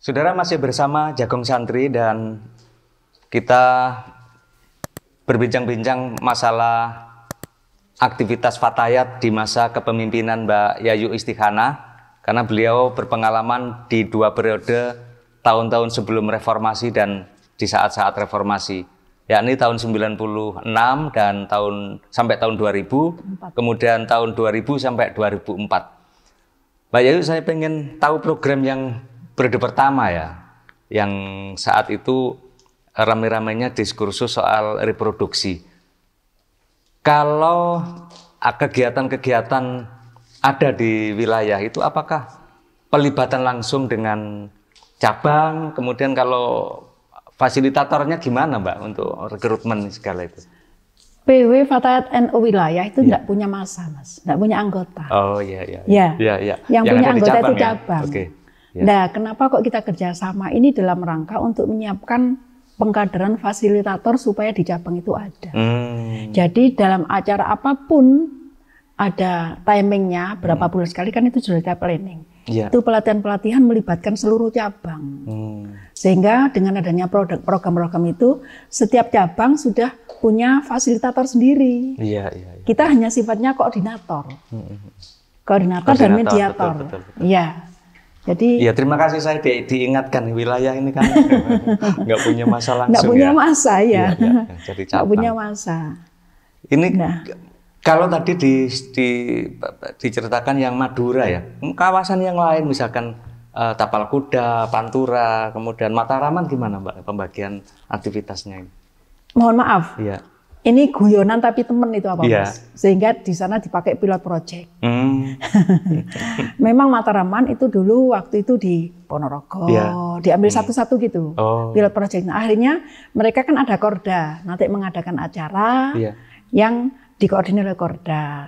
Saudara masih bersama Jagong Santri dan kita berbincang-bincang masalah aktivitas Fatayat di masa kepemimpinan Mbak Yayu Istikhanah, karena beliau berpengalaman di 2 periode tahun-tahun sebelum reformasi dan di saat-saat reformasi, yakni tahun 96 dan sampai tahun 2000, kemudian tahun 2000 sampai 2004. Mbak Yayu, saya pengen tahu program yang periode pertama ya, yang saat itu rame-ramenya diskursus soal reproduksi. Kalau kegiatan-kegiatan ada di wilayah itu, apakah pelibatan langsung dengan cabang, kemudian kalau fasilitatornya gimana Mbak untuk rekrutmen segala itu? PW Fatayat NU wilayah itu tidak punya massa, Mas, tidak punya anggota. Oh iya. Yang punya anggota itu cabang. Ya? Okay. Ya. Nah, kenapa kok kita kerjasama ini dalam rangka untuk menyiapkan pengkaderan fasilitator supaya di cabang itu ada. Jadi dalam acara apapun ada timingnya, berapa bulan sekali kan itu sudah planning. Itu pelatihan-pelatihan melibatkan seluruh cabang. Sehingga dengan adanya program-program itu, setiap cabang sudah punya fasilitator sendiri. Kita hanya sifatnya koordinator. Koordinator dan mediator. Iya. Jadi, ya terima kasih saya diingatkan wilayah ini kan nggak punya masa langsung. Nggak punya masa ya. Jadi nggak punya masa. Ini kalau tadi diceritakan yang Madura ya, kawasan yang lain misalkan Tapal Kuda, Pantura, kemudian Mataraman gimana Mbak pembagian aktivitasnya ini? Mohon maaf. Iya. Ini guyonan tapi temen itu apa Mas? Sehingga di sana dipakai pilot project. Memang Mataraman itu dulu waktu itu di Ponorogo, diambil satu-satu gitu, pilot project. Nah, akhirnya mereka kan ada Korda, nanti mengadakan acara yang dikoordinir oleh Korda.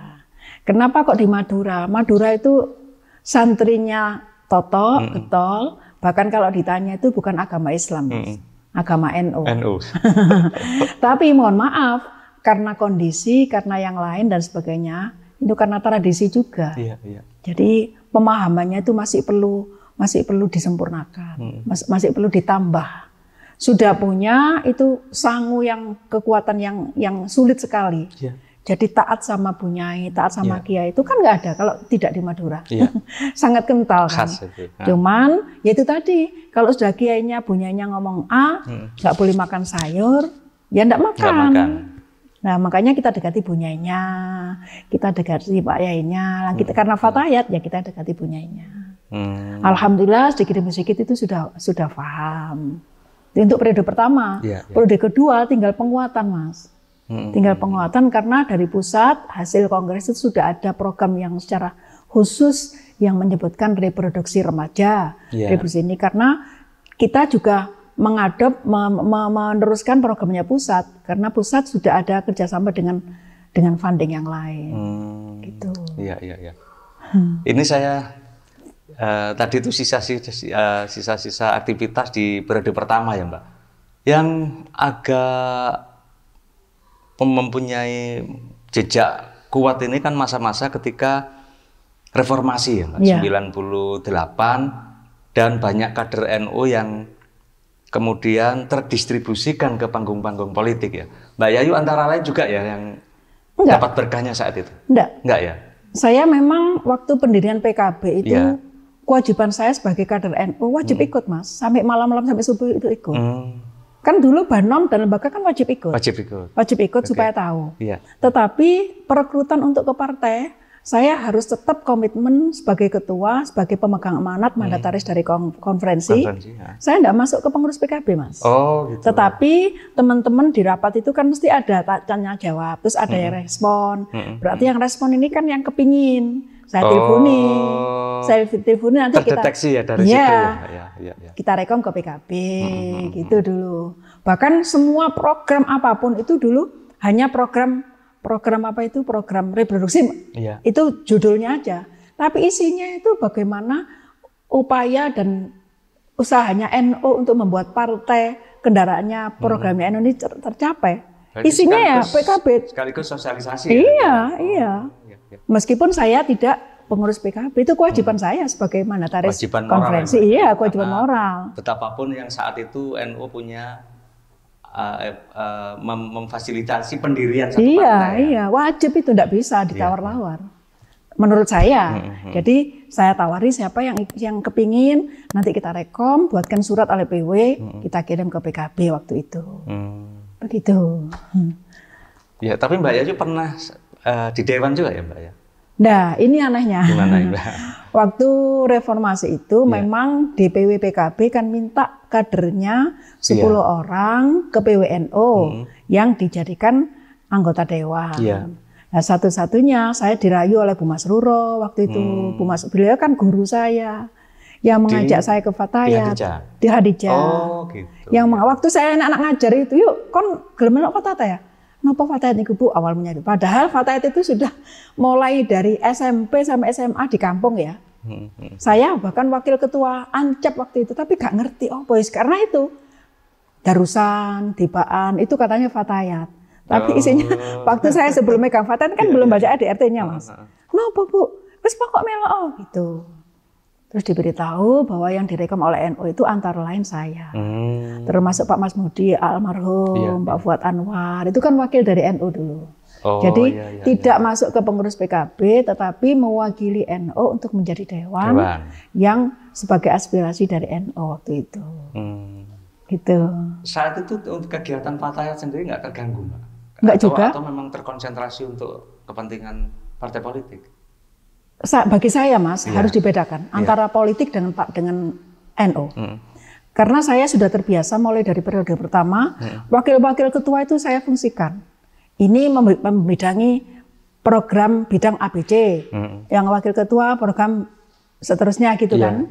Kenapa kok di Madura? Madura itu santrinya Toto, getol, bahkan kalau ditanya itu bukan agama Islam, Mas. Agama NU. Tapi mohon maaf, karena kondisi, karena yang lain dan sebagainya, itu karena tradisi juga. Jadi pemahamannya itu masih perlu disempurnakan, masih perlu ditambah. Sudah punya itu sangu yang kekuatan yang sulit sekali. Jadi taat sama bunyai, taat sama kiai itu kan nggak ada kalau tidak di Madura. Sangat kental kan. Cuman ya itu tadi, kalau sudah kiainya, bunyainya ngomong A, nggak boleh makan sayur, ya nggak makan. Nah makanya kita dekati bunyainya, kita dekati Pak Yainya. Kita karena Fatayat ya kita dekati bunyainya. Alhamdulillah sedikit demi sedikit itu sudah paham. Untuk periode pertama, periode kedua tinggal penguatan Mas. Tinggal penguatan karena dari pusat hasil kongres itu sudah ada program yang secara khusus yang menyebutkan reproduksi remaja. Reproduksi ini karena kita juga meneruskan programnya pusat karena pusat sudah ada kerjasama dengan funding yang lain. Gitu. Ini saya tadi itu sisa-sisa aktivitas di periode pertama ya Mbak, yang agak mempunyai jejak kuat ini kan masa-masa ketika reformasi ya Mbak, 98, dan banyak kader NU yang kemudian terdistribusikan ke panggung-panggung politik ya. Mbak Yayu antara lain juga ya yang dapat berkahnya saat itu? Enggak ya? Saya memang waktu pendirian PKB itu kewajiban saya sebagai kader NU wajib ikut Mas, sampai malam-malam sampai subuh itu ikut. Kan dulu Banom dan lembaga kan wajib ikut. Wajib ikut supaya tahu. Tetapi perekrutan untuk ke partai, saya harus tetap komitmen sebagai ketua, sebagai pemegang amanat mandataris dari konferensi. Saya tidak masuk ke pengurus PKB Mas. Gitu. Tetapi teman-teman di rapat itu kan mesti ada tanya jawab, terus ada yang respon. Berarti yang respon ini kan yang kepingin. Saya teleponi nanti terdeteksi kita ya dari situ ya. Kita rekom ke PKB gitu dulu. Bahkan semua program apapun itu dulu hanya program reproduksi itu judulnya aja. Tapi isinya itu bagaimana upaya dan usahanya NU untuk membuat partai kendaraannya programnya NU ini tercapai. Isinya ya PKB. Sekaligus sosialisasi. Iya. Meskipun saya tidak pengurus PKB itu kewajiban saya sebagai mandataris kewajiban konferensi. Moral, iya, kewajiban moral. Betapapun yang saat itu NU punya memfasilitasi pendirian satu partai. Iya, wajib itu, tidak bisa ditawar-tawar. Menurut saya. Jadi saya tawari siapa yang kepingin, nanti kita rekom, buatkan surat oleh PW, kita kirim ke PKB waktu itu. Begitu. Ya, tapi Mbak Yayu pernah di Dewan juga ya Mbak ya? Nah, ini anehnya. Gimana Mbak? Waktu reformasi itu memang DPW PKB kan minta kadernya 10 orang ke PWNO yang dijadikan anggota Dewan. Nah, satu-satunya saya dirayu oleh Bu Mas Ruro waktu itu. Bu Mas, beliau kan guru saya yang mengajak saya ke Fatayat di Hadijah. Oh, gitu. Yang waktu saya anak-anak ngajar itu, yuk kon gelem melok Fatayat ya. Napa Fatayat niku Bu awal menyatu. Padahal Fatayat itu sudah mulai dari SMP sampai SMA di kampung ya. Saya bahkan wakil ketua Ancep waktu itu, tapi gak ngerti boys karena itu Darusan, Dibaan itu katanya Fatayat. Tapi isinya waktu saya sebelum megang Fatayat kan belum baca ADRT-nya Mas. Napa Bu? Wis pokok melok gitu. Terus diberitahu bahwa yang direkom oleh NU itu antara lain saya. Termasuk Pak Mas Mudi almarhum, Pak Fuad Anwar, itu kan wakil dari NU dulu. Jadi tidak masuk ke pengurus PKB, tetapi mewakili NU untuk menjadi dewan yang sebagai aspirasi dari NU waktu itu. Gitu. Saat itu untuk kegiatan Fatayat sendiri nggak terganggu Mbak? Enggak juga. Atau memang terkonsentrasi untuk kepentingan partai politik? Bagi saya Mas, harus dibedakan antara politik dengan NU. Karena saya sudah terbiasa mulai dari periode pertama, wakil-wakil ketua itu saya fungsikan. Ini membidangi program bidang ABC, yang wakil ketua program seterusnya gitu kan.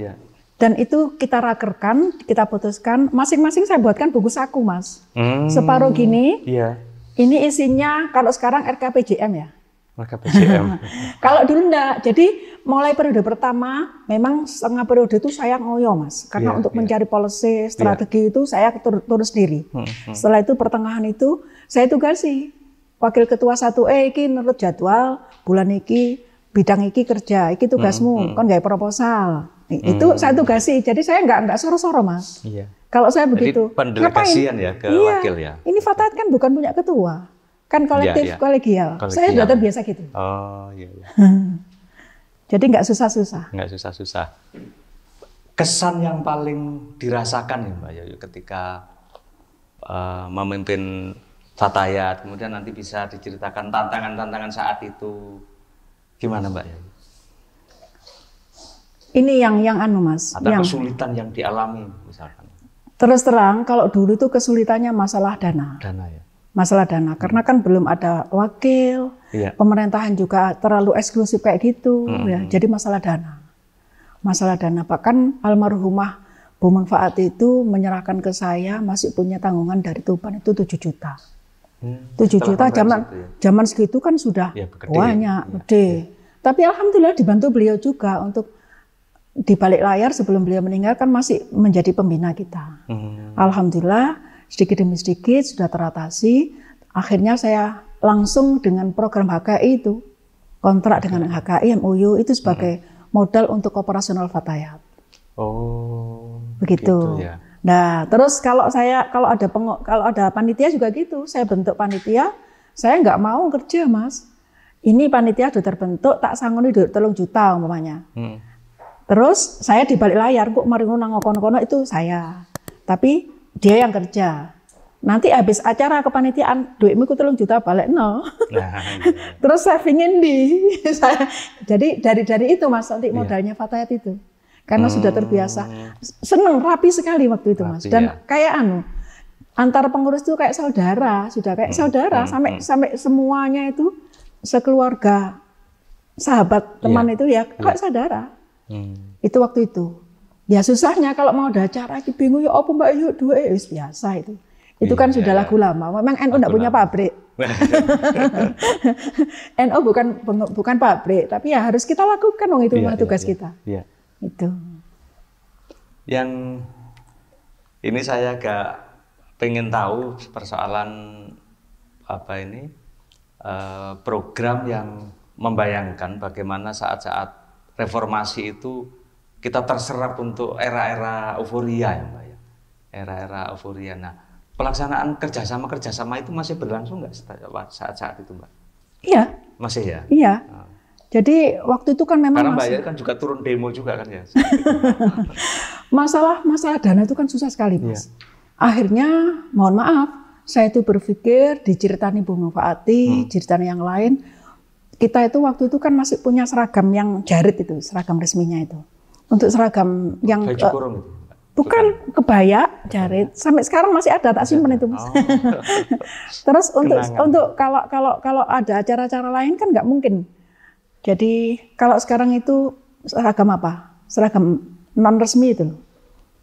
Dan itu kita rakerkan, kita putuskan, masing-masing saya buatkan buku saku Mas. Separuh gini, ini isinya kalau sekarang RKPJM ya. RKPJM. Kalau dulu enggak, jadi mulai periode pertama memang setengah periode itu saya ngoyo Mas. Karena untuk mencari policy, strategi itu saya turun sendiri. Setelah itu pertengahan itu saya tugasi wakil ketua 1E iki menurut jadwal bulan iki bidang iki kerja, iki tugasmu, kon gawe proposal. Itu saya tugasi. Jadi saya enggak soro-soro Mas. Kalau saya begitu. Jadi pendelegasian ya ke wakil ya. Ini Fatayat kan bukan punya ketua. Kan kolektif kolegial. Saya sudah terbiasa gitu. Oh iya. Jadi nggak susah-susah. Nggak susah-susah. Kesan yang paling dirasakan ya Mbak Yayu ketika memimpin Fatayat, kemudian nanti bisa diceritakan tantangan-tantangan saat itu, gimana Mbak Yayu? Ini yang anu Mas. Atau kesulitan yang dialami misalkan. Terus terang kalau dulu itu kesulitannya masalah dana. Dana ya. Masalah dana, karena kan belum ada wakil, pemerintahan juga terlalu eksklusif kayak gitu, ya. Jadi masalah dana. Bahkan almarhumah Bu Manfaat itu menyerahkan ke saya masih punya tanggungan dari Tuban itu 7 juta. 7 juta zaman segitu kan sudah banyak, gede. Tapi alhamdulillah dibantu beliau juga untuk di balik layar sebelum beliau meninggal kan masih menjadi pembina kita. Alhamdulillah. Sedikit demi sedikit sudah teratasi. Akhirnya saya langsung dengan program HKI itu, kontrak dengan HKI, MOU itu sebagai modal untuk operasional Fatayat. Oh, begitu. Ya. Nah, terus kalau ada panitia juga gitu, saya bentuk panitia, saya nggak mau kerja Mas. Ini panitia sudah terbentuk, tak sanggup 3 juta umpamanya. Terus saya di balik layar, kok mari nang kono-kono itu saya. Tapi dia yang kerja. Nanti habis acara kepanitiaan, duitmu ku 3 juta balik nol. Terus savingin jadi dari itu Mas, nanti modalnya Fatayat itu. Karena sudah terbiasa. Seneng, rapi sekali waktu itu Mas. Dan kayak antara pengurus itu kayak saudara, sudah kayak saudara sampai semuanya itu sekeluarga, sahabat, teman itu ya kayak saudara. Itu waktu itu. Ya susahnya kalau mau ada acara, bingung ya apa Mbak Yu dua biasa itu. Itu kan sudah lagu lama. Memang NU enggak punya pabrik. NU bukan pabrik, tapi ya harus kita lakukan itu tugas kita. Itu. Yang ini saya agak pengen tahu persoalan program yang membayangkan bagaimana saat-saat reformasi itu kita terserap untuk era-era euforia ya Mbak ya. Era-era euforia. Nah, pelaksanaan kerjasama itu masih berlangsung nggak saat-saat itu Mbak? Iya. Masih ya? Iya. Nah. Jadi waktu itu kan memang karena Mbak Yayu kan juga turun demo juga kan ya. masalah dana itu kan susah sekali Mas. Iya. Akhirnya mohon maaf, saya itu berpikir diceritani Bu Mufaati, ceritani yang lain. Kita itu waktu itu kan masih punya seragam yang jarit itu, seragam resminya itu. Untuk seragam yang baju kurung itu. Bukan kebaya jarit, sampai sekarang masih ada, tak simpen itu Mas. Terus untuk kalau ada acara-acara lain kan nggak mungkin. Jadi kalau sekarang itu seragam apa? Seragam non resmi itu.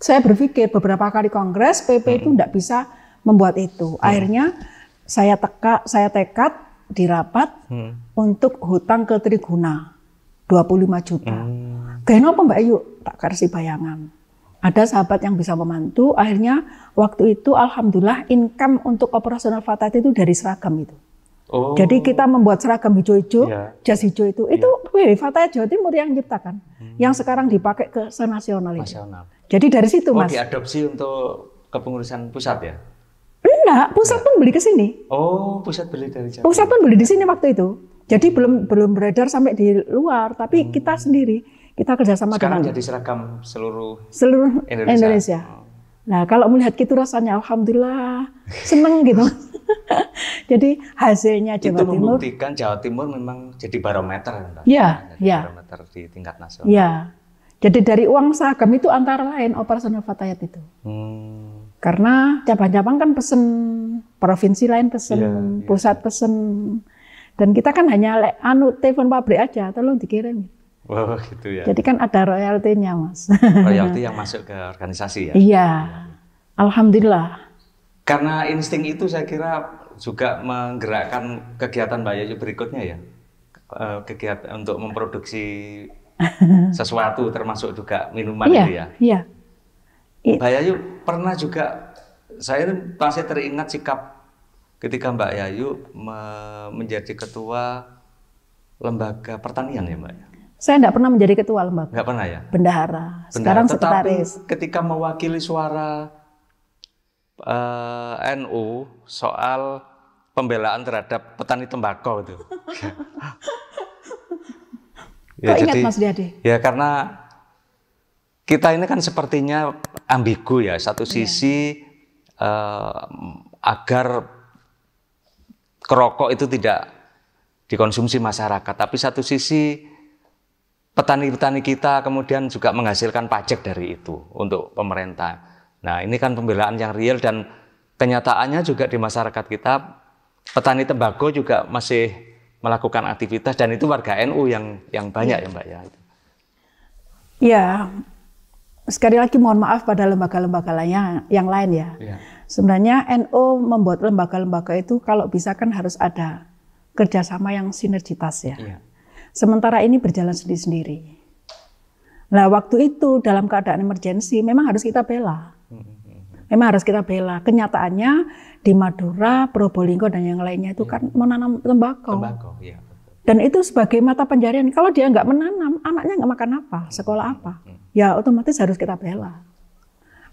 Saya berpikir beberapa kali kongres PP itu tidak bisa membuat itu. Akhirnya saya tekad di rapat untuk hutang ke Triguna 25 juta. Gaya apa Mbak Ayu? Tak kasih bayangan. Ada sahabat yang bisa membantu. Akhirnya waktu itu alhamdulillah income untuk operasional Fatayat itu dari seragam itu. Oh. Jadi kita membuat seragam hijau-hijau, jas hijau itu Fatayat Jawa Timur yang menciptakan, yang sekarang dipakai ke senasional itu. Jadi dari situ Mas. Diadopsi untuk kepengurusan pusat ya? Enggak, pusat pun beli ke sini. Oh, pusat beli dari Jawa. Pusat pun beli di sini waktu itu. Jadi belum beredar sampai di luar, tapi kita sendiri kita kerjasama sekarang dengan. Jadi seragam seluruh Indonesia. Nah, kalau melihat gitu rasanya alhamdulillah seneng gitu. Jadi hasilnya Jawa Timur. Itu membuktikan Jawa Timur memang jadi barometer kan? Iya, iya. Barometer di tingkat nasional. Iya. Jadi dari uang seragam itu antara lain operasional Fatayat itu. Karena cabang-cabang kan pesen, provinsi lain pesen, pusat pesen. Dan kita kan hanya telepon pabrik aja, tolong dikirim. Oh gitu ya. Jadi kan ada royaltinya Mas. Royalti yang masuk ke organisasi ya? Iya. Alhamdulillah. Karena insting itu saya kira juga menggerakkan kegiatan Mbak Yayu berikutnya ya, kegiatan untuk memproduksi sesuatu termasuk juga minuman itu ya. Iya. Mbak Yayu pernah juga, saya masih teringat sikap ketika Mbak Yayu menjadi ketua lembaga pertanian ya Mbak. Saya tidak pernah menjadi ketua lembaga. Nggak pernah ya? Bendahara. Sekarang sekretaris. Tetapi ketika mewakili suara NU soal pembelaan terhadap petani tembakau itu. Kok ingat Mas Diadi? Ya karena kita ini kan sepertinya ambigu ya. Satu sisi agar rokok itu tidak dikonsumsi masyarakat, tapi satu sisi petani-petani kita kemudian juga menghasilkan pajak dari itu untuk pemerintah. Nah ini kan pembelaan yang real dan kenyataannya juga di masyarakat kita petani tembakau juga masih melakukan aktivitas dan itu warga NU yang banyak ya Mbak ya. Ya, sekali lagi mohon maaf pada lembaga-lembaga yang lain ya. Sebenarnya NU membuat lembaga-lembaga itu kalau bisa kan harus ada kerjasama yang sinergitas ya. Sementara ini berjalan sendiri-sendiri. Nah waktu itu dalam keadaan emergensi memang harus kita bela. Memang harus kita bela. Kenyataannya di Madura, Probolinggo dan yang lainnya itu kan menanam tembakau. Dan itu sebagai mata pencarian. Kalau dia nggak menanam, anaknya nggak makan apa, sekolah apa, ya otomatis harus kita bela.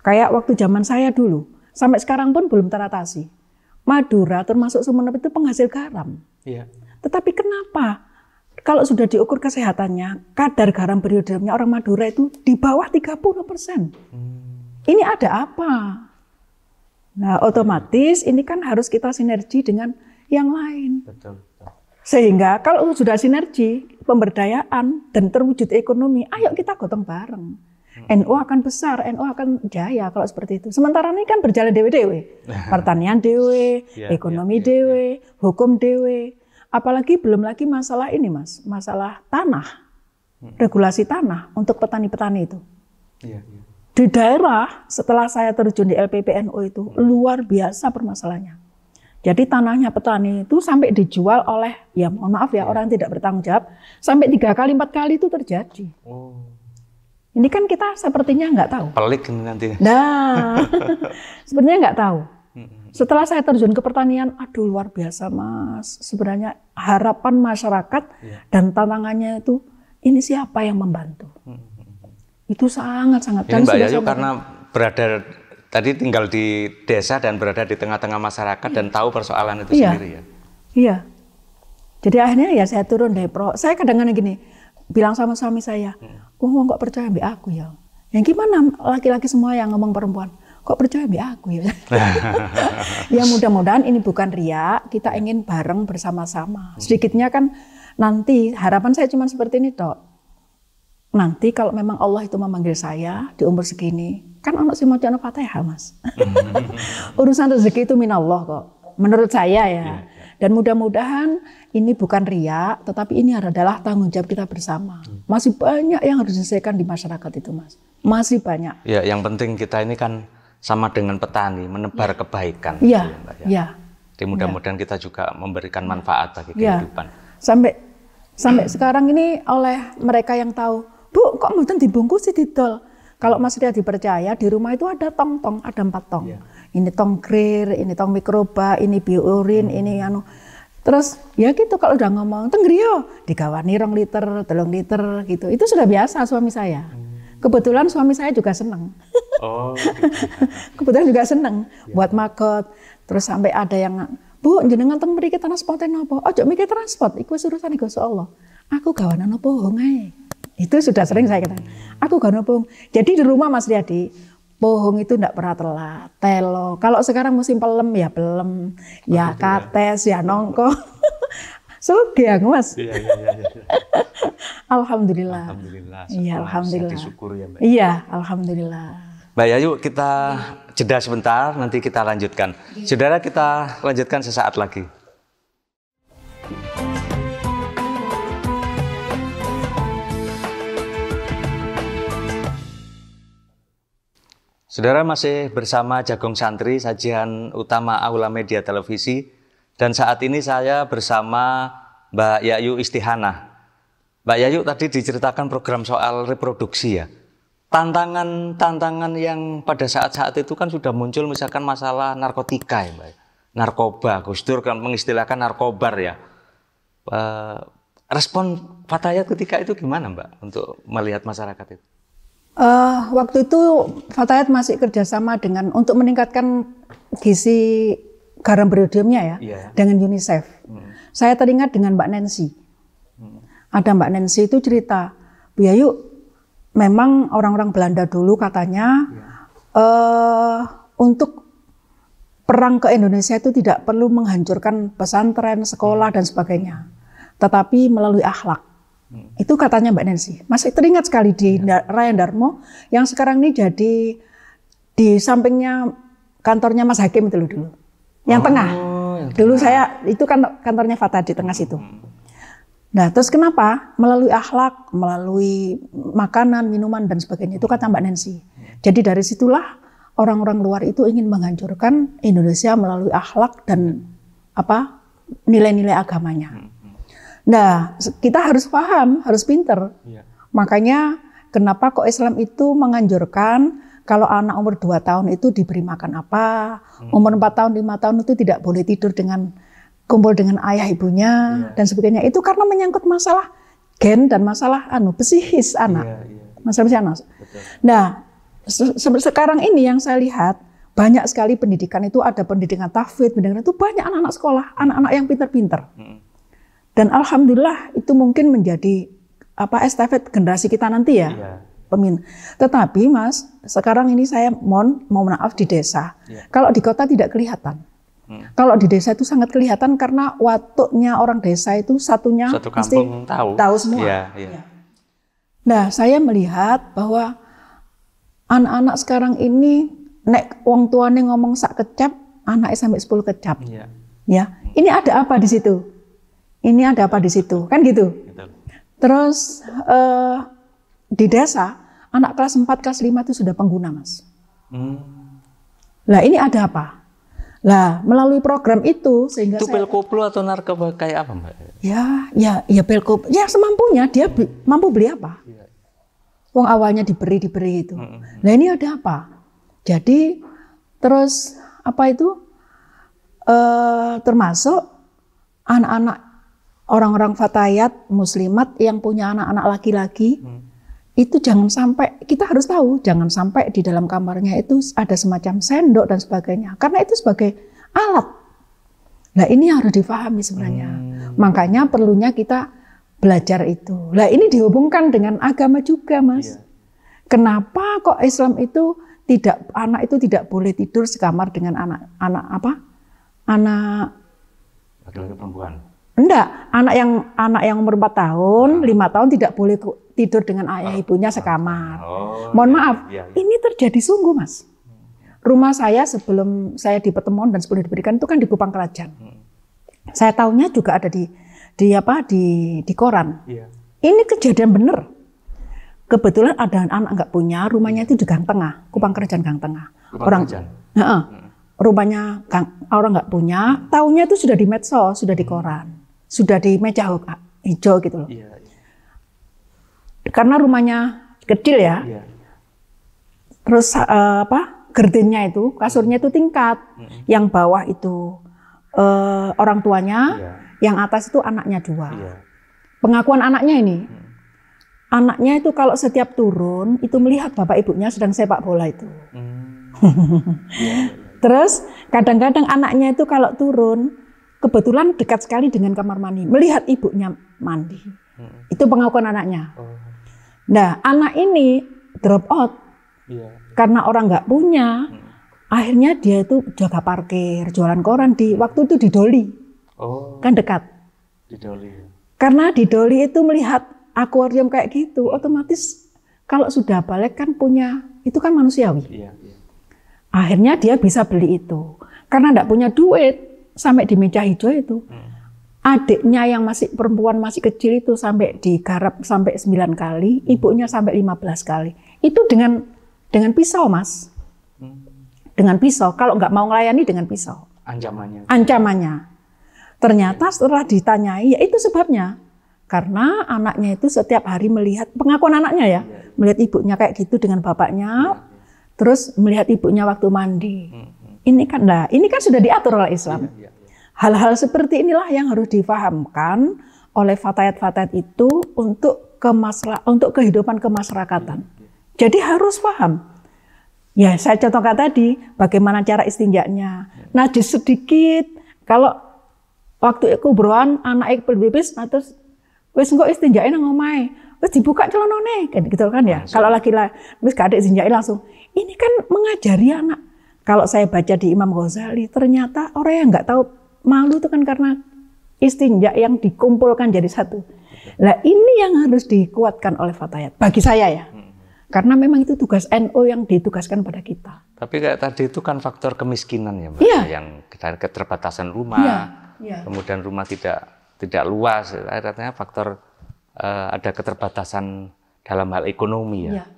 Kayak waktu zaman saya dulu, sampai sekarang pun belum teratasi. Madura termasuk Sumeneb itu penghasil garam. Tetapi kenapa? Kalau sudah diukur kesehatannya, kadar garam beriodinamnya orang Madura itu di bawah 30%. Ini ada apa? Nah, otomatis ini kan harus kita sinergi dengan yang lain. Sehingga kalau sudah sinergi, pemberdayaan dan terwujud ekonomi, ayo kita gotong bareng. NU akan besar, NU akan jaya kalau seperti itu. Sementara ini kan berjalan dewe-dewe. Pertanian dewe, ekonomi dewe, hukum dewe. Apalagi belum lagi masalah ini Mas, masalah tanah. Regulasi tanah untuk petani-petani itu. Di daerah setelah saya terjun di LPPNU itu luar biasa permasalahannya. Jadi tanahnya petani itu sampai dijual oleh, ya mohon maaf ya orang yang tidak bertanggung jawab, sampai 3 kali 4 kali itu terjadi. Ini kan kita sepertinya nggak tahu. Pelik nanti. Nah, sebenarnya nggak tahu. Setelah saya terjun ke pertanian, aduh luar biasa Mas. Sebenarnya harapan masyarakat dan tantangannya itu ini siapa yang membantu? Itu sangat-sangat. Ini Mbak Yayu karena berada tadi tinggal di desa dan berada di tengah-tengah masyarakat dan tahu persoalan itu sendiri ya. Iya. Jadi akhirnya ya saya turun deh, saya kadang-kadang gini, bilang sama suami saya, kok nggak percaya mbak aku ya? Yang gimana laki-laki semua yang ngomong perempuan, kok percaya mbak aku ya? Ya mudah-mudahan ini bukan riak, kita ingin bareng bersama-sama. Sedikitnya kan nanti harapan saya cuma seperti ini Dok. Nanti kalau memang Allah itu memanggil saya di umur segini, kan anak si macan Fatihah Mas. Urusan rezeki itu minallah kok, menurut saya ya. Dan mudah-mudahan ini bukan riak, tetapi ini adalah tanggung jawab kita bersama. Masih banyak yang harus diselesaikan di masyarakat itu, Mas. Masih banyak. Ya, yang penting kita ini kan sama dengan petani, menebar kebaikan. Iya, iya. Jadi mudah-mudahan kita juga memberikan manfaat bagi kehidupan. Sampai sekarang ini oleh mereka yang tahu, Bu, kok mboten dibungkus sih didol? Kalau Mas Ria dipercaya, di rumah itu ada tong-tong, ada 4 tong. Ini tong grir, ini tong mikroba, ini biourin, ini anu. Terus ya gitu kalau udah ngomong, tenggrio, digawani 2 liter, 3 liter gitu. Itu sudah biasa suami saya. Kebetulan suami saya juga seneng. Oh. Kebetulan juga seneng buat magot. Terus sampai ada yang, Bu, jenengan teng mriki transporten apa? Ojo mikir transport, iku urusan Gusti Allah. Aku gawanan apa ae. Itu sudah sering saya katakan. Aku gawanan pohong. Jadi di rumah Mas Riyadi, pohong itu enggak pernah telat. Telo. Kalau sekarang musim pelem ya pelem, ya kates, ya nongko. Sugi aku Mas. Iya. Alhamdulillah. Alhamdulillah. Iya, alhamdulillah. Disyukuri ya Mbak. Iya, alhamdulillah. Mbak Yayu, kita jeda sebentar, nanti kita lanjutkan. Saudara, kita lanjutkan sesaat lagi. Saudara, masih bersama Jagung Santri, sajian utama Aula Media Televisi. Dan saat ini saya bersama Mbak Yayu Istihanah. Mbak Yayu tadi diceritakan program soal reproduksi ya. Tantangan yang pada saat-saat itu kan sudah muncul misalkan masalah narkotika ya Mbak. Narkoba, Gus Dur kan mengistilahkan narkobar ya. Respon Fatayat ketika itu gimana Mbak untuk melihat masyarakat itu? Waktu itu Fatayat masih kerjasama untuk meningkatkan gizi garam beriodiumnya ya, dengan UNICEF. Saya teringat dengan Mbak Nancy. Ada Mbak Nancy itu cerita, Bu Yayu, memang orang-orang Belanda dulu katanya untuk perang ke Indonesia itu tidak perlu menghancurkan pesantren, sekolah dan sebagainya, tetapi melalui akhlak. Itu katanya Mbak Nancy. Masih teringat sekali di Raya Darmo yang sekarang ini jadi di sampingnya kantornya Mas Hakim itu dulu. Yang tengah. Dulu saya itu kan kantornya Fatah di tengah situ. Nah, terus kenapa? Melalui akhlak, melalui makanan, minuman dan sebagainya. Itu kata Mbak Nancy. Jadi dari situlah orang-orang luar itu ingin menghancurkan Indonesia melalui akhlak dan nilai-nilai agamanya. Nah, kita harus paham, harus pinter. Makanya kenapa kok Islam itu menganjurkan kalau anak umur 2 tahun itu diberi makan apa, umur 4 tahun, 5 tahun itu tidak boleh tidur kumpul dengan ayah ibunya dan sebagainya. Itu karena menyangkut masalah gen dan masalah psikis anak. Masalah psikis anak. Nah, sekarang ini yang saya lihat banyak sekali pendidikan itu ada pendidikan tahfidz, pendidikan itu banyak anak-anak sekolah, anak-anak yang pintar-pintar. Dan alhamdulillah itu mungkin menjadi estafet generasi kita nanti ya. Tetapi Mas, sekarang ini saya mohon maaf di desa. Kalau di kota tidak kelihatan. Kalau di desa itu sangat kelihatan karena watuknya orang desa itu satu kampung tahu semua. Nah, saya melihat bahwa anak-anak sekarang ini nek wong tuane ngomong sak kecap, anaknya sampai 10 kecap. Ya, ini ada apa di situ? Ini ada apa di situ, kan gitu. Terus di desa anak kelas 4, kelas 5 itu sudah pengguna Mas. Lah ini ada apa? Lah melalui program itu sehingga itu pelkoplo atau narkoba kayak apa Mbak? Ya pelkop, ya semampunya dia mampu beli apa? Wong awalnya diberi itu. Nah ini ada apa? Jadi terus apa itu termasuk anak-anak orang-orang fatayat, muslimat yang punya anak-anak laki-laki, itu jangan sampai, kita harus tahu, jangan sampai di dalam kamarnya itu ada semacam sendok dan sebagainya. Karena itu sebagai alat. Nah ini harus difahami sebenarnya. Makanya perlunya kita belajar itu. Nah ini dihubungkan dengan agama juga, Mas. Kenapa kok Islam itu anak itu tidak boleh tidur sekamar dengan anak laki-laki perempuan? Enggak, anak yang umur 4 tahun, 5 tahun tidak boleh tidur dengan ayah ibunya sekamar. Mohon maaf, ini terjadi sungguh, Mas. Rumah saya sebelum saya di Pertemuan dan sebelum diberikan itu kan di Kupang Kerajaan. Saya tahunya juga ada di koran. Ini kejadian benar. Kebetulan ada anak nggak punya, rumahnya itu di Gang Tengah, Kupang Kerajaan Gang Tengah. Rumahnya orang nggak punya, tahunya itu sudah di medsos, sudah di koran, sudah di meja hijau gitu loh. Karena rumahnya kecil ya, terus gerdenya itu, kasurnya itu tingkat, yang bawah itu orang tuanya, yang atas itu anaknya 2. Pengakuan anaknya ini, anaknya itu kalau setiap turun itu melihat bapak ibunya sedang sepak bola itu. Terus kadang-kadang anaknya itu kalau turun, kebetulan dekat sekali dengan kamar mandi, melihat ibunya mandi. Itu pengakuan anaknya. Nah, anak ini drop out. Karena orang nggak punya, akhirnya dia itu jaga parkir, jualan koran waktu itu di Doli. Kan dekat. Di Doli. Karena di Doli itu melihat akuarium kayak gitu, otomatis kalau sudah balik kan punya, itu kan manusiawi. Akhirnya dia bisa beli itu. Karena enggak punya duit, sampai di meja hijau itu. Adiknya yang masih perempuan masih kecil itu sampai digarap sampai 9 kali, ibunya sampai 15 kali. Itu dengan pisau, Mas. Dengan pisau, kalau nggak mau melayani dengan pisau. Ancamannya. Ternyata setelah ditanyai, ya itu sebabnya. Karena anaknya itu setiap hari melihat, pengakuan anaknya ya, melihat ibunya kayak gitu dengan bapaknya, terus melihat ibunya waktu mandi. Ini kan sudah diatur oleh Islam. Hal-hal seperti inilah yang harus difahamkan oleh fatayat-fatayat itu untuk kehidupan kemasyarakatan. Jadi harus paham. Ya, saya contohkan tadi bagaimana cara istinjaknya. Najis sedikit, kalau waktu aku beruan anak pipis, terus wis engko istinjake nang omahe, wis dibuka celanane, kan gitu kan ya. Kalau laki-laki wis kadek istinjake langsung. Ini kan mengajari anak. Kalau saya baca di Imam Ghazali, ternyata orang yang nggak tahu malu itu kan karena istinja yang dikumpulkan jadi satu. Nah ini yang harus dikuatkan oleh fatayat, bagi saya ya. Karena memang itu tugas NU yang ditugaskan pada kita. Tapi kayak tadi itu kan faktor kemiskinan ya Mbak, yang keterbatasan rumah, kemudian rumah tidak luas, artinya faktor ada keterbatasan dalam hal ekonomi ya.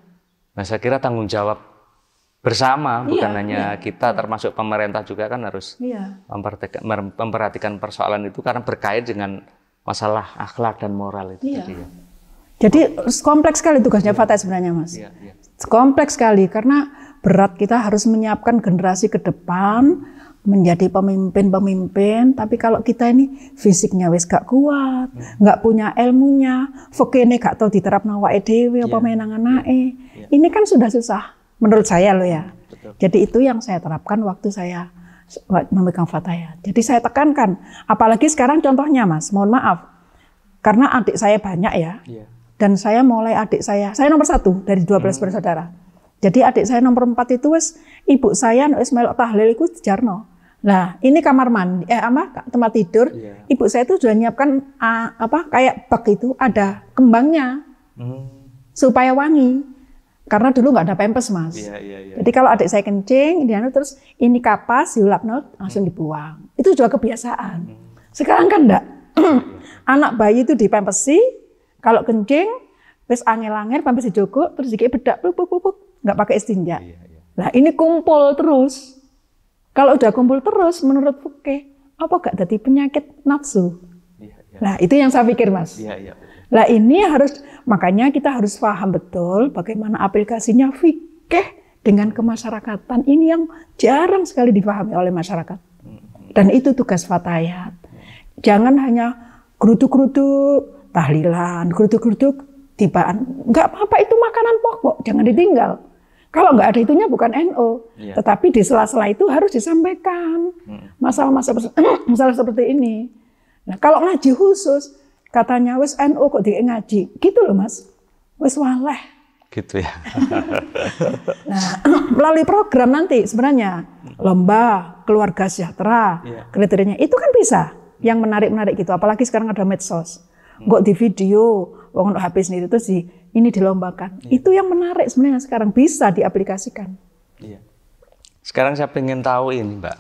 Nah saya kira tanggung jawab bersama, bukan hanya kita, termasuk pemerintah juga kan harus memperhatikan persoalan itu karena berkait dengan masalah akhlak dan moral itu tadi ya. Jadi kompleks sekali tugasnya fatayat sebenarnya, Mas. Kompleks sekali karena berat, kita harus menyiapkan generasi ke depan menjadi pemimpin-pemimpin. Tapi kalau kita ini fisiknya wis gak kuat, nggak punya ilmunya, fikihne gak tau diterapno awake dhewe apa menang anake. Ini kan sudah susah menurut saya loh ya. Jadi itu yang saya terapkan waktu saya memegang fatayat. Jadi saya tekankan, apalagi sekarang contohnya Mas, mohon maaf, karena adik saya banyak ya. Dan saya mulai adik saya nomor 1 dari 12 bersaudara. Jadi adik saya nomor 4 itu wis ibu saya wis melok tahlil iku dijarno. Nah, ini kamar mandi tempat tidur. Ibu saya itu sudah nyiapkan kayak bak itu ada kembangnya. Supaya wangi. Karena dulu nggak ada pampers, Mas. Jadi kalau adik saya kencing, terus ini kapas diulapno langsung dibuang. Itu juga kebiasaan. Sekarang kan enggak. Anak bayi itu dipampersi. Kalau kencing, wis angel-angel, pampers dijogok, terus dikit bedak, nggak pakai istinja. Nah ini kumpul terus. Kalau udah kumpul terus, menurut fikih, apa gak jadi penyakit nafsu? Nah itu yang saya pikir, Mas. Nah ini makanya kita harus paham betul bagaimana aplikasinya fikih dengan kemasyarakatan. Ini yang jarang sekali dipahami oleh masyarakat. Dan itu tugas fatayat. Jangan hanya geruduk-geruduk, tahlilan, geruduk-geruduk, tibaan. Nggak apa-apa, itu makanan pokok, jangan ditinggal. Kalau nggak ada itunya bukan NU, tetapi di sela-sela itu harus disampaikan masalah seperti ini. Nah, kalau ngaji khusus, katanya wis NU kok ngaji, gitu loh Mas, wis waleh. Gitu ya. Nah, melalui program nanti sebenarnya lomba keluarga sejahtera, kriterianya itu kan bisa yang menarik gitu. Apalagi sekarang ada medsos, kok di video, wong HP sendiri terus ini dilombakan. Itu yang menarik sebenarnya sekarang bisa diaplikasikan. Sekarang saya pengen tahu ini Mbak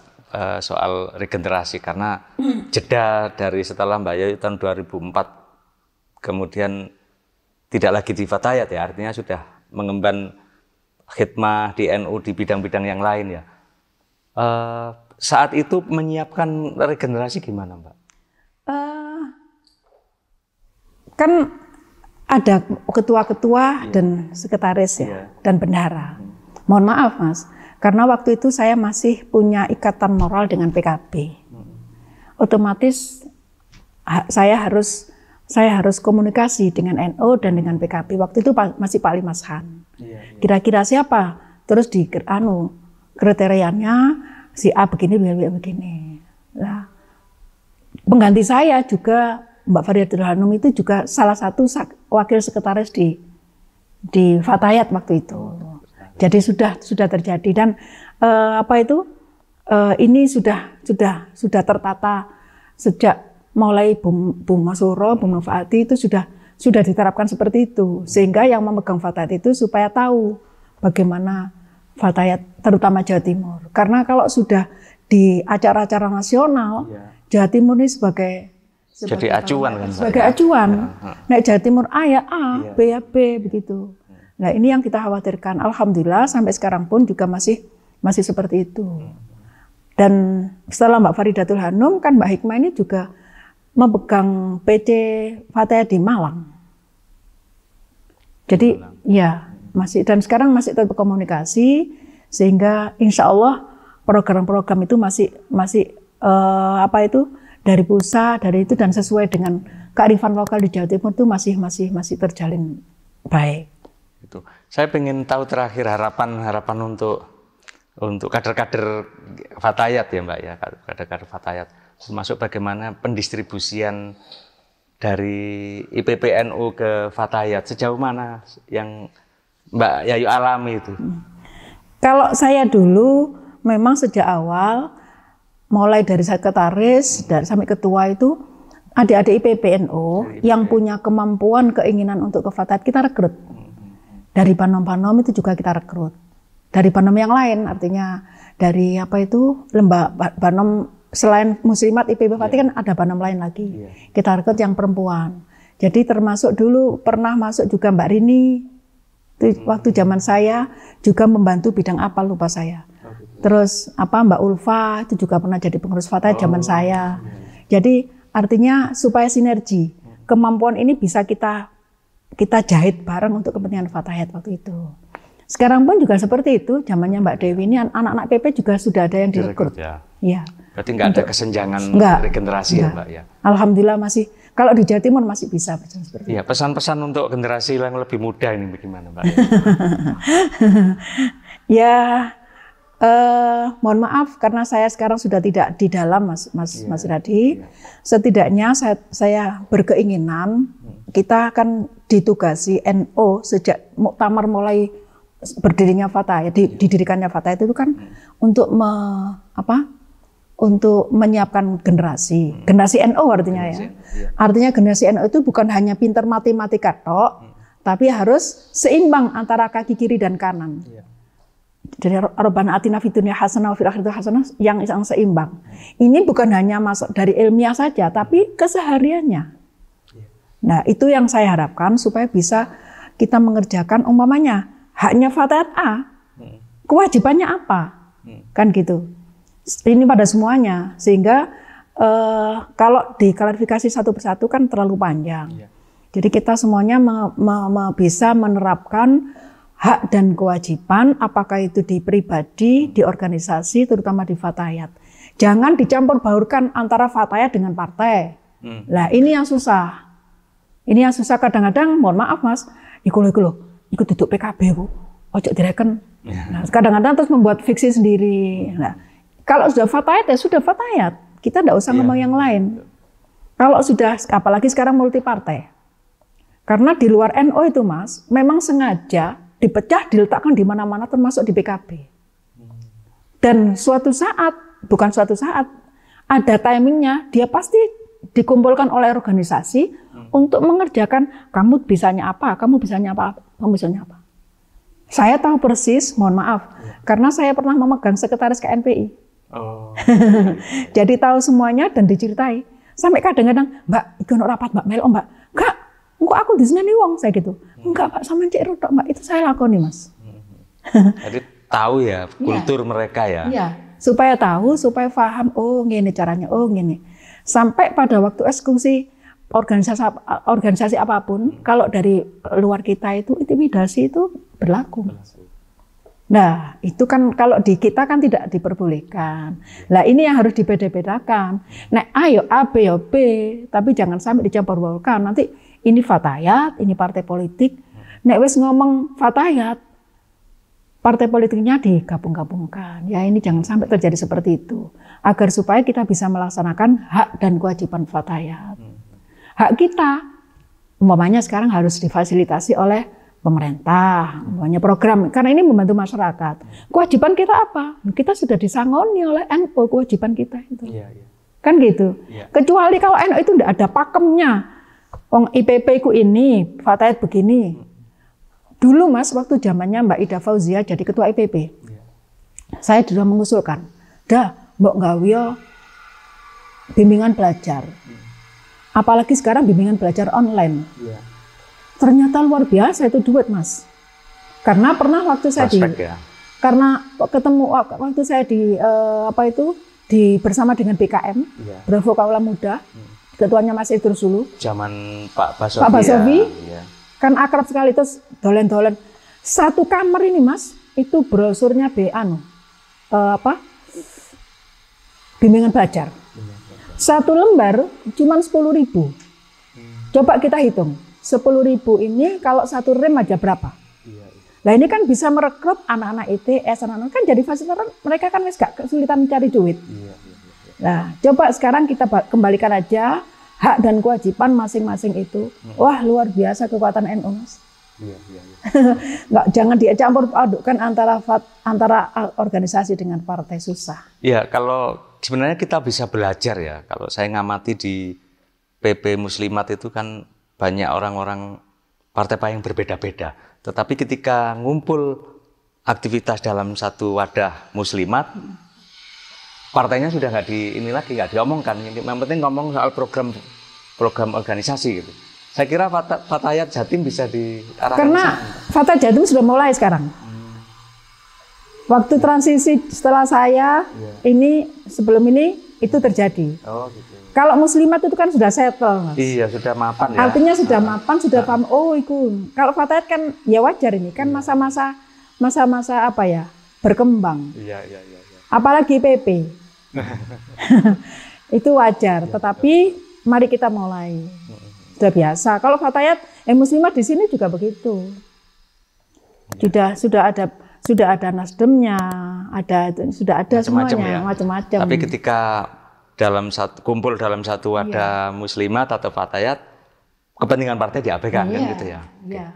soal regenerasi karena jeda dari setelah Mbak Yayu tahun 2004 kemudian tidak lagi di Fatayat ya, artinya sudah mengemban khidmah di NU di bidang-bidang yang lain ya. Saat itu menyiapkan regenerasi gimana Mbak? Kan ada ketua-ketua dan sekretaris ya, dan bendahara. Mohon maaf Mas, karena waktu itu saya masih punya ikatan moral dengan PKB. Otomatis saya harus komunikasi dengan NU dan dengan PKB. Waktu itu masih Pak Limas Han. Kira-kira siapa? Terus di kriterianya si A begini. Nah, pengganti saya juga Mbak Faridatul Hanum itu juga salah satu wakil sekretaris di Fatayat waktu itu. Jadi sudah terjadi dan ini sudah tertata sejak mulai Bung Masuro, Bung Novaati itu sudah diterapkan seperti itu, sehingga yang memegang Fatayat itu supaya tahu bagaimana Fatayat terutama Jawa Timur. Karena kalau sudah di acara-acara nasional, Jawa Timur ini sebagai acuan kan? Sebagai acuan. Nah, Jawa Timur A ya A, B ya B begitu. Nah, ini yang kita khawatirkan. Alhamdulillah sampai sekarang pun juga masih seperti itu. Dan setelah Mbak Faridatul Hanum kan Mbak Hikmah ini juga memegang PC Fatayat di Malang. Jadi ya dan sekarang masih tetap komunikasi sehingga insya Allah program-program itu masih dari pusat dari itu dan sesuai dengan kearifan lokal di Jawa Timur itu masih terjalin baik. Itu. Saya ingin tahu terakhir harapan untuk kader-kader Fatayat ya Mbak ya, kader-kader Fatayat. Termasuk bagaimana pendistribusian dari IPPNU ke Fatayat, sejauh mana yang Mbak Yayu alami itu? Kalau saya dulu memang sejak awal, mulai dari sekretaris sampai ketua itu, adik-adik IPPNU yang punya kemampuan, keinginan untuk ke Fatayat kita rekrut. Dari Panom-Panom itu juga kita rekrut. Dari Panom yang lain, artinya dari lembaga Panom selain Muslimat IPB Fatayat kan ada Panom lain lagi. Kita rekrut yang perempuan. Jadi termasuk dulu pernah masuk juga Mbak Rini. Itu waktu zaman saya juga membantu bidang apa lupa saya. Terus Mbak Ulfa itu juga pernah jadi pengurus Fatayat zaman saya. Jadi artinya supaya sinergi, kemampuan ini bisa kita jahit bareng untuk kepentingan Fatayat waktu itu. Sekarang pun juga seperti itu, zamannya Mbak Dewi ini anak-anak PP juga sudah ada yang direkrut. Ya. Berarti nggak ada kesenjangan regenerasi ya Mbak ya? Alhamdulillah masih, kalau di Jawa Timur masih bisa seperti itu. Pesan-pesan untuk generasi yang lebih muda ini bagaimana Mbak? Ya, mohon maaf karena saya sekarang sudah tidak di dalam Mas Radi. Setidaknya saya berkeinginan kita akan ditugasi NU sejak muktamar mulai berdirinya Fatayat, didirikannya Fatayat itu kan untuk untuk menyiapkan generasi NU artinya ya. Artinya generasi NU itu bukan hanya pintar matematika tok, tapi harus seimbang antara kaki kiri dan kanan. Jadi Rabbana atina fid dunya hasanah wa fil akhirati hasanah yang seimbang. Ini bukan hanya masuk dari ilmiah saja, tapi kesehariannya. Nah, itu yang saya harapkan supaya bisa kita mengerjakan umpamanya haknya Fatayat A, kewajibannya apa, kan gitu. Ini pada semuanya, sehingga kalau diklarifikasi satu persatu kan terlalu panjang. Jadi kita semuanya bisa menerapkan hak dan kewajiban, apakah itu di pribadi, di organisasi, terutama di Fatayat. Jangan dicampur baurkan antara Fatayat dengan partai. Nah ini yang susah. Ini yang susah kadang-kadang, mohon maaf Mas, ikut duduk PKB Bu, ojo direken. Nah, kadang-kadang terus membuat fiksi sendiri. Nah, kalau sudah fatayat ya sudah fatayat, kita tidak usah ngomong yang lain. Kalau sudah, apalagi sekarang multi partai. Karena di luar NU itu Mas, memang sengaja dipecah, diletakkan di mana-mana termasuk di PKB. Dan suatu saat, bukan suatu saat, ada timingnya, dia pasti dikumpulkan oleh organisasi untuk mengerjakan kamu bisanya apa, kamu bisanya apa, kamu bisanya apa. Saya tahu persis, mohon maaf, karena saya pernah memegang sekretaris KNPI. Jadi tahu semuanya dan diceritai. Sampai kadang-kadang, Mbak, itu rapat Mbak Melo, Mbak. Enggak, kok aku di sini Wong, saya gitu. Enggak Pak, sama Cik Rodok Mbak, itu saya lakoni Mas. Jadi tahu ya kultur mereka ya. Iya, supaya tahu, supaya paham, oh gini caranya, oh gini. Sampai pada waktu eksekusi organisasi apapun, kalau dari luar kita itu intimidasi itu berlaku. Nah, itu kan kalau di kita kan tidak diperbolehkan. Nah, ini yang harus dibeda-bedakan. Nah, ayo A, B, ya B, tapi jangan sampai dicampur-baurkan. Nanti ini fatayat, ini partai politik. Nek wis ngomong fatayat, partai politiknya digabung-gabungkan. Ya, ini jangan sampai terjadi seperti itu. Agar supaya kita bisa melaksanakan hak dan kewajiban fatayat. Hak kita, umpamanya sekarang harus difasilitasi oleh pemerintah, umpamanya program, karena ini membantu masyarakat. Kewajiban kita apa? Kita sudah disangoni oleh NU, kewajiban kita itu. Kan gitu. Kecuali kalau NU itu tidak ada pakemnya. IPP ku ini, fatayat begini. Dulu Mas, waktu zamannya Mbak Ida Fauzia jadi ketua IPP, saya sudah mengusulkan, mbok gawe bimbingan belajar. Apalagi sekarang bimbingan belajar online. Ternyata luar biasa itu duit Mas. Karena pernah waktu saya karena ketemu waktu saya bersama dengan BKM, Bravo Kaula Muda, ketuanya Mas Idrus dulu. Zaman Pak Basofi. Pak Basofi. Kan akrab sekali, terus dolen-dolen. Satu kamar ini Mas, itu brosurnya bimbingan belajar. Satu lembar cuma 10.000. Coba kita hitung, 10.000 ini kalau satu rem aja berapa? Nah ini kan bisa merekrut anak-anak ITS, anak-anak kan jadi fasilitator, mereka kan gak kesulitan mencari duit. Nah coba sekarang kita kembalikan aja hak dan kewajiban masing-masing itu. Wah luar biasa kekuatan NU Mas. Nggak, jangan dicampur adukkan antara organisasi dengan partai, susah. Ya kalau sebenarnya kita bisa belajar ya. Kalau saya ngamati di PP Muslimat itu kan banyak orang-orang partai yang berbeda-beda. Tetapi ketika ngumpul aktivitas dalam satu wadah Muslimat, partainya sudah nggak nggak diomongkan. Yang penting ngomong soal program organisasi gitu. Saya kira Fatayat Jatim bisa diarahkan. Karena Fatayat Jatim sudah mulai sekarang. Waktu transisi setelah saya, sebelum ini itu terjadi. Gitu. Kalau Muslimat itu kan sudah settle Mas. Iya, sudah mapan ya. Artinya sudah mapan, sudah paham. Oh, itu. Kalau Fatayat kan ya wajar ini kan masa-masa apa ya? Berkembang. Iya. Apalagi PP. Itu wajar, tetapi mari kita mulai. Sudah biasa. Kalau Fatayat Muslimat di sini juga begitu. Sudah ada nasdemnya, sudah ada semuanya, macam-macam. Tapi ketika kumpul dalam satu wadah Muslimat atau Fatayat, kepentingan partai diabaikan kan gitu ya. Iya.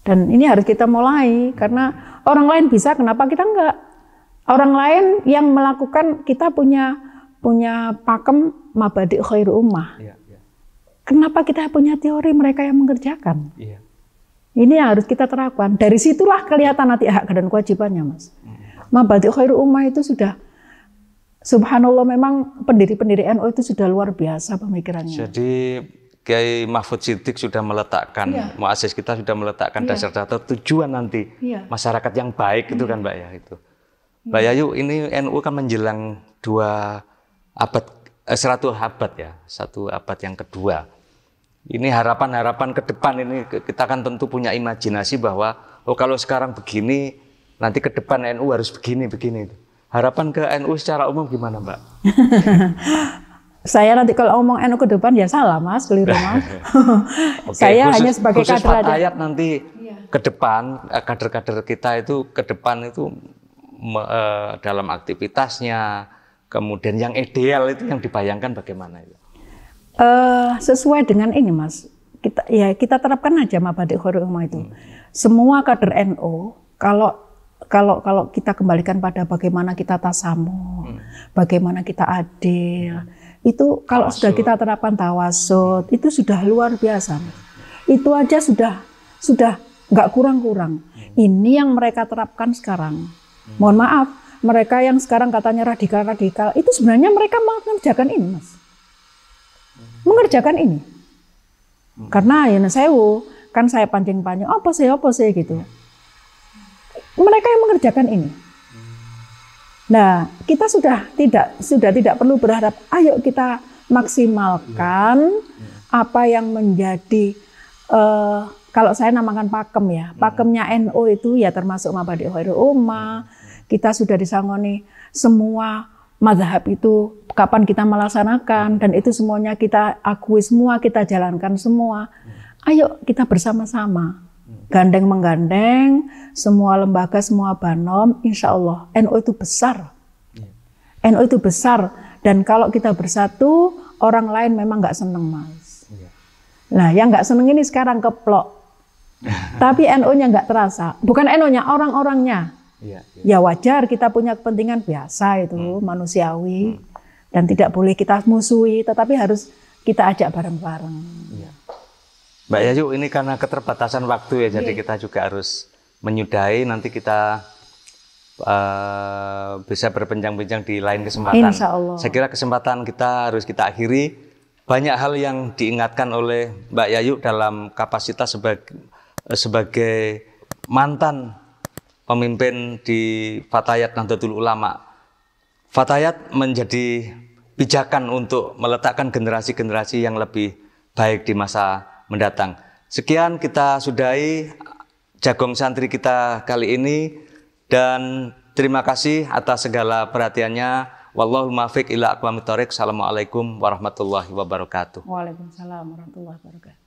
Dan ini harus kita mulai karena orang lain bisa, kenapa kita enggak? Orang lain yang melakukan, kita punya pakem mabadi khairu ummah. Kenapa kita punya teori, mereka yang mengerjakan? Ini yang harus kita terapkan. Dari situlah kelihatan nanti hak dan kewajibannya, Mas. Mabadi khairu ummah itu sudah, subhanallah, memang pendiri-pendiri NU itu sudah luar biasa pemikirannya. Jadi Kiai Mahfud Siddiq sudah meletakkan, muassis kita sudah meletakkan dasar-dasar tujuan nanti masyarakat yang baik itu kan Mbak ya itu. Mbak Yayu, ini NU kan menjelang 100 abad ya, 1 abad yang kedua. Ini harapan-harapan ke depan ini kita kan tentu punya imajinasi bahwa kalau sekarang begini, nanti ke depan NU harus begini. Harapan ke NU secara umum gimana Mbak? Saya nanti kalau ngomong NU ke depan ya salah Mas, keliru Mas. Saya hanya sebagai kader aja. Fatayat nanti ke depan, kader-kader kita itu ke depan itu dalam aktivitasnya, kemudian yang ideal itu yang dibayangkan bagaimana itu? Sesuai dengan ini Mas, kita terapkan aja Mabadi' Khairul Ummah itu. Semua kader NU kalau kita kembalikan pada bagaimana kita tasamuh, bagaimana kita adil, itu kalau sudah kita terapkan tawasud, itu sudah luar biasa. Itu aja sudah nggak kurang-kurang. Ini yang mereka terapkan sekarang. Mohon maaf, mereka yang sekarang katanya radikal-radikal, itu sebenarnya mereka mengerjakan ini, Mas. Mengerjakan ini. Karena ya sewu, kan saya pancing-pancing, apa sih gitu. Mereka yang mengerjakan ini. Nah, kita sudah tidak perlu berharap, ayo kita maksimalkan apa yang menjadi kalau saya namakan pakem ya, pakemnya NU itu ya termasuk Mabadi' Khairul Ummah. Kita sudah disangoni semua mazhab itu kapan kita melaksanakan, dan itu semuanya kita akui semua, kita jalankan semua. Ayo kita bersama-sama, gandeng menggandeng, semua lembaga, semua banom, insya Allah NU itu besar. NU itu besar, dan kalau kita bersatu, orang lain memang nggak seneng Mas. Nah, yang nggak seneng ini sekarang keplok. Tapi NU-nya nggak terasa, bukan NU-nya, orang-orangnya. Ya wajar, kita punya kepentingan biasa itu, manusiawi, dan tidak boleh kita musuhi, tetapi harus kita ajak bareng-bareng. Mbak Yayu, ini karena keterbatasan waktu ya, jadi kita juga harus menyudahi, nanti kita bisa berbincang-bincang di lain kesempatan. Insya Allah. Saya kira kesempatan kita harus kita akhiri. Banyak hal yang diingatkan oleh Mbak Yayu dalam kapasitas sebagai mantan pemimpin di Fatayat Nahdlatul Ulama. Fatayat menjadi pijakan untuk meletakkan generasi-generasi yang lebih baik di masa mendatang. Sekian kita sudahi Jagong Santri kita kali ini, dan terima kasih atas segala perhatiannya. Wallahul muwaffiq ila aqwamit thoriq. Assalamualaikum warahmatullahi wabarakatuh. Waalaikumsalam warahmatullahi wabarakatuh.